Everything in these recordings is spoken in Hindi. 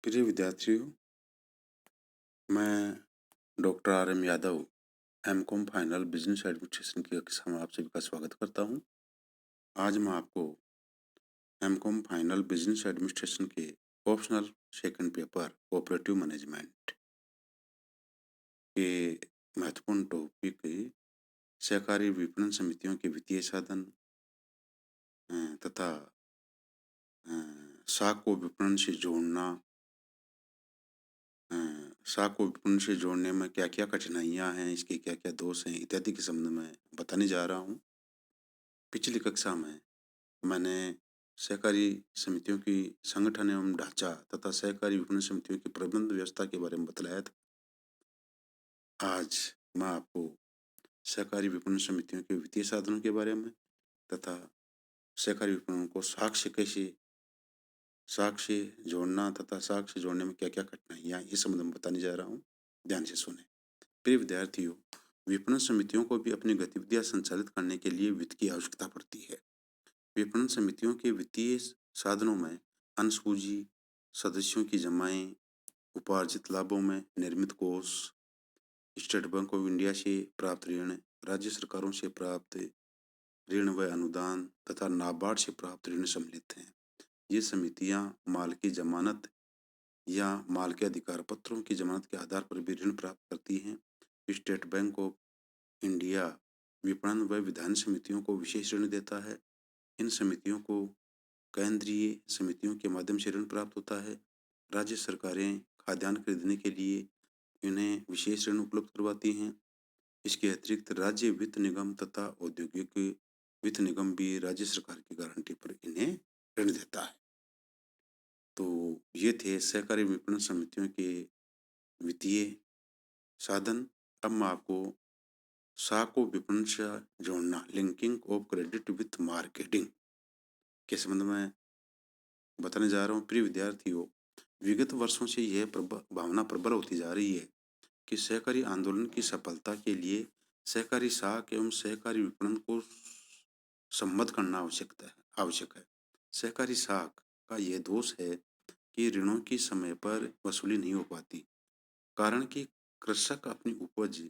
प्रिय विद्यार्थियों, मैं doctor RM Yadav MCom final business administration की कक्षा में आप सभी का स्वागत करता हूं। आज मैं आपको एमकॉम फाइनल बिजनेस एडमिनिस्ट्रेशन के optional second paper cooperative management के महत्वपूर्ण टॉपिक सहकारी विपणन समितियों के वित्तीय साधन तथा साख को विपणन से जोड़ना, साख को विपणन से जोड़ने में क्या क्या कठिनाइयाँ हैं, इसके क्या क्या दोष हैं इत्यादि के संबंध में बताने जा रहा हूँ। पिछली कक्षा में मैंने सहकारी समितियों की संगठन एवं ढांचा तथा सहकारी विपणन समितियों की प्रबंध व्यवस्था के बारे में बतलाया था। आज मैं आपको सहकारी विपणन समितियों के वित्तीय साधनों के बारे में तथा सहकारी विपणन को साख से जोड़ना तथा साख से जोड़ने में क्या क्या कठिनाइयाँ इस संबंध में बताने जा रहा हूँ। ध्यान से सुने। प्रिय विद्यार्थियों, विपणन समितियों को भी अपनी गतिविधियां संचालित करने के लिए वित्त की आवश्यकता पड़ती है। विपणन समितियों के वित्तीय साधनों में अंशपूंजी, सदस्यों की जमाएं, उपार्जित लाभों में निर्मित कोष, स्टेट बैंक ऑफ इंडिया से प्राप्त ऋण, राज्य सरकारों से प्राप्त ऋण व अनुदान तथा नाबार्ड से प्राप्त ऋण सम्मिलित हैं। ये समितियां माल की जमानत या माल के अधिकार पत्रों की जमानत के आधार पर भी ऋण प्राप्त करती हैं। स्टेट बैंक ऑफ इंडिया विपणन व विधान समितियों को विशेष ऋण देता है। इन समितियों को केंद्रीय समितियों के माध्यम से ऋण प्राप्त होता है। राज्य सरकारें खाद्यान्न खरीदने के लिए इन्हें विशेष ऋण उपलब्ध करवाती हैं। इसके अतिरिक्त राज्य वित्त निगम तथा औद्योगिक वित्त निगम भी राज्य सरकार की गारंटी पर इन्हें ऋण देता है। तो ये थे सहकारी विपणन समितियों के वित्तीय साधन। अब मैं आपको साख को विपणन से जोड़ना, linking of credit with marketing के संबंध में बताने जा रहा हूँ। प्रिय विद्यार्थियों, विगत वर्षों से यह भावना प्रबल होती जा रही है कि सहकारी आंदोलन की सफलता के लिए सहकारी साख एवं सहकारी विपणन को सम्मत करना आवश्यक है। सहकारी साख का यह दोष है कि ऋणों की समय पर वसूली नहीं हो पाती, कारण कि कृषक अपनी उपज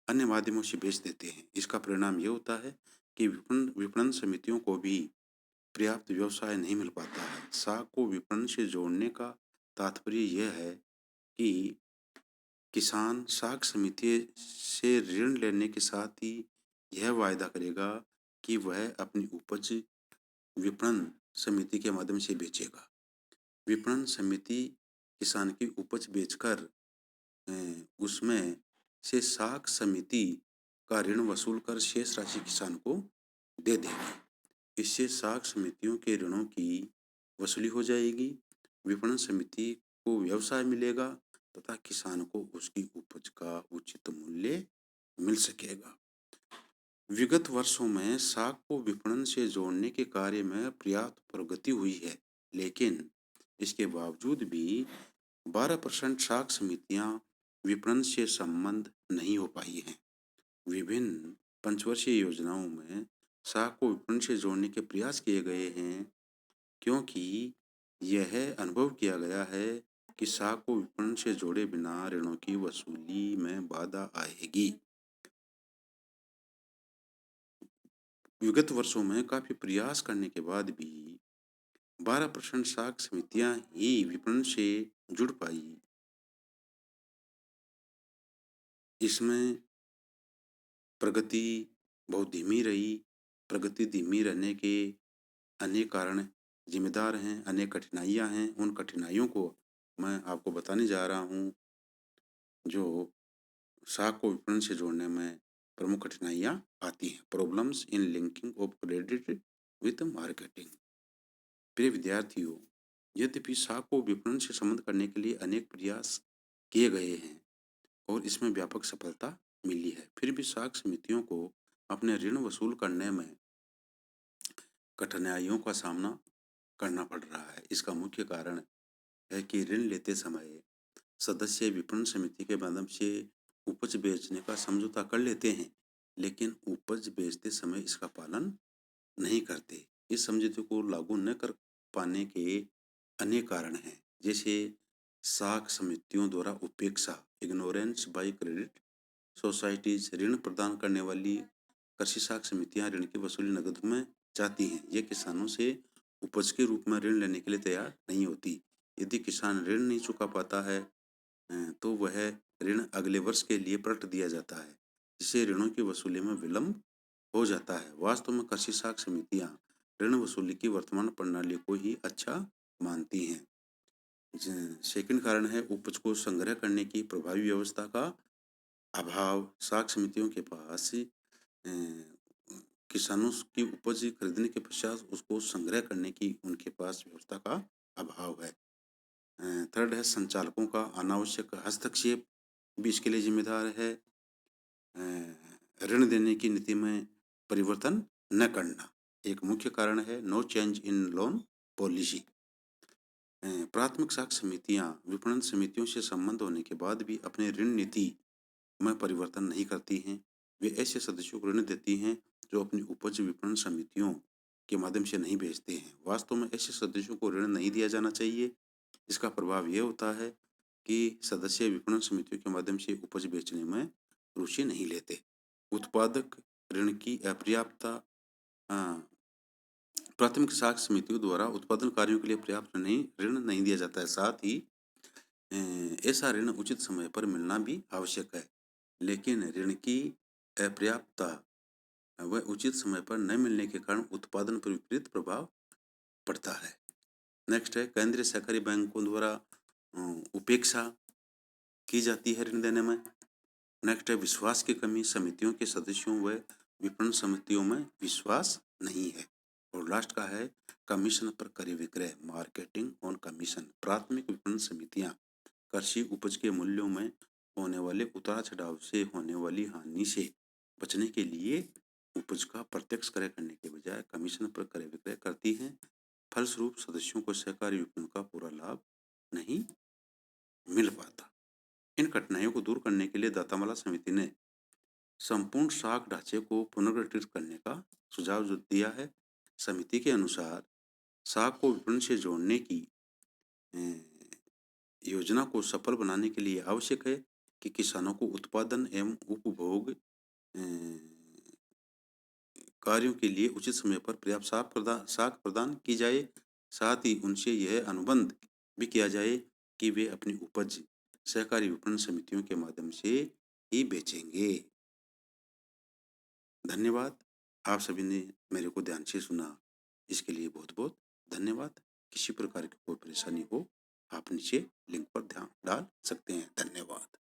अन्य माध्यमों से बेच देते हैं। इसका परिणाम यह होता है कि विपणन समितियों को भी पर्याप्त व्यवसाय नहीं मिल पाता है। साख को विपणन से जोड़ने का तात्पर्य यह है कि किसान साख समिति से ऋण लेने के साथ ही यह वायदा करेगा कि वह अपनी उपज विपणन समिति के माध्यम से बेचेगा। विपणन समिति किसान की उपज बेचकर उसमें से साख समिति का ऋण वसूल कर शेष राशि किसान को दे देगी। इससे साख समितियों के ऋणों की वसूली हो जाएगी, विपणन समिति को व्यवसाय मिलेगा तथा किसान को उसकी उपज का उचित मूल्य मिल सकेगा। विगत वर्षों में साख को विपणन से जोड़ने के कार्य में पर्याप्त प्रगति हुई है, लेकिन इसके बावजूद भी 12% साख समितियां विपणन से संबंध नहीं हो पाई हैं। विभिन्न पंचवर्षीय योजनाओं में साख को विपणन से जोड़ने के प्रयास किए गए हैं, क्योंकि यह अनुभव किया गया है कि साख को विपणन से जोड़े बिना ऋणों की वसूली में बाधा आएगी। विगत वर्षों में काफी प्रयास करने के बाद भी 12% साख समितियां ही विपणन से जुड़ पाई। इसमें प्रगति बहुत धीमी रही। प्रगति धीमी रहने के अनेक कारण जिम्मेदार हैं, अनेक कठिनाइयां हैं। उन कठिनाइयों को मैं आपको बताने जा रहा हूं, जो साख को विपणन से जोड़ने में प्रमुख कठिनाइयां आती हैं। Problems in linking of credit with marketing. प्रिय विद्यार्थियों, यद्यपि साख को विपणन से संबंध करने के लिए अनेक प्रयास किए गए हैं और इसमें व्यापक सफलता मिली है, फिर भी साख समितियों को अपने ऋण वसूल करने में कठिनाइयों का सामना करना पड़ रहा है। इसका मुख्य कारण है कि ऋण लेते समय सदस्य विपणन समिति के माध्यम से उपज बेचने का समझौता कर लेते हैं, लेकिन उपज बेचते समय इसका पालन नहीं करते। इस समझौते को लागू न कर पाने के अनेक कारण हैं, जैसे साख समितियों द्वारा उपेक्षा, इग्नोरेंस बाय क्रेडिट सोसाइटीज। ऋण प्रदान करने वाली कृषि साख समितियां ऋण की वसूली नकद में चाहती हैं। ये किसानों से उपज के रूप में ऋण लेने के लिए तैयार नहीं होती। यदि किसान ऋण नहीं चुका पाता है तो वह ऋण अगले वर्ष के लिए पलट दिया जाता है, जिससे ऋणों की वसूली में विलंब हो जाता है। वास्तव में कृषि साख समितियां ऋण वसूली की वर्तमान प्रणाली को ही अच्छा मानती हैं। सेकंड कारण है उपज को संग्रह करने की प्रभावी व्यवस्था का अभाव। साख समितियों के पास किसानों की उपज खरीदने के पश्चात उसको संग्रह करने की उनके पास व्यवस्था का अभाव है। थर्ड है संचालकों का अनावश्यक हस्तक्षेप भी इसके लिए जिम्मेदार है। ऋण देने की नीति में परिवर्तन न करना एक मुख्य कारण है। No change in loan policy. प्राथमिक साख समितियां विपणन समितियों से संबंध होने के बाद भी अपने ऋण नीति में परिवर्तन नहीं करती हैं। वे ऐसे सदस्यों को ऋण देती हैं जो अपनी उपज विपणन समितियों के माध्यम से नहीं बेचते हैं। वास्तव में ऐसे सदस्यों को ऋण नहीं दिया जाना चाहिए। इसका प्रभाव यह होता है कि सदस्य विपणन समितियों के माध्यम से उपज बेचने में रुचि नहीं लेते। उत्पादक ऋण की अपर्याप्तता। प्राथमिक साख समितियों द्वारा उत्पादन कार्यों के लिए पर्याप्त ऋण नहीं दिया जाता है। साथ ही ऐसा ऋण उचित समय पर मिलना भी आवश्यक है, लेकिन ऋण की अपर्याप्तता व उचित समय पर न मिलने के कारण उत्पादन पर विपरीत प्रभाव पड़ता है। नेक्स्ट है केंद्रीय सहकारी बैंकों द्वारा उपेक्षा की जाती है ऋण देने में। नेक्स्ट है विश्वास की कमी। समितियों के सदस्यों व विपणन समितियों में विश्वास नहीं है। और लास्ट का है कमीशन पर क्रय विक्रय, मार्केटिंग ऑन कमीशन। प्राथमिक विपणन समितियां कृषि उपज के मूल्यों में होने वाले उतार चढ़ाव से होने वाली हानि से बचने के लिए उपज का प्रत्यक्ष क्रय करने के बजाय कमीशन पर क्रय विक्रय करती हैं। फलस्वरूप सदस्यों को सहकारी विपणन का पूरा लाभ नहीं मिल पाता। इन कठिनाइयों को दूर करने के लिए दातामाला समिति ने संपूर्ण साख ढांचे को पुनर्गठित करने का सुझाव दिया है। समिति के अनुसार साख को विपणन से जोड़ने की योजना को सफल बनाने के लिए आवश्यक है कि किसानों को उत्पादन एवं उपभोग कार्यों के लिए उचित समय पर पर्याप्त साख प्रदान की जाए। साथ ही उनसे यह अनुबंध भी किया जाए कि वे अपनी उपज सहकारी विपणन समितियों के माध्यम से ही बेचेंगे। धन्यवाद। आप सभी ने मेरे को ध्यान से सुना, इसके लिए बहुत बहुत धन्यवाद। किसी प्रकार की कोई परेशानी हो आप नीचे लिंक पर ध्यान डाल सकते हैं। धन्यवाद।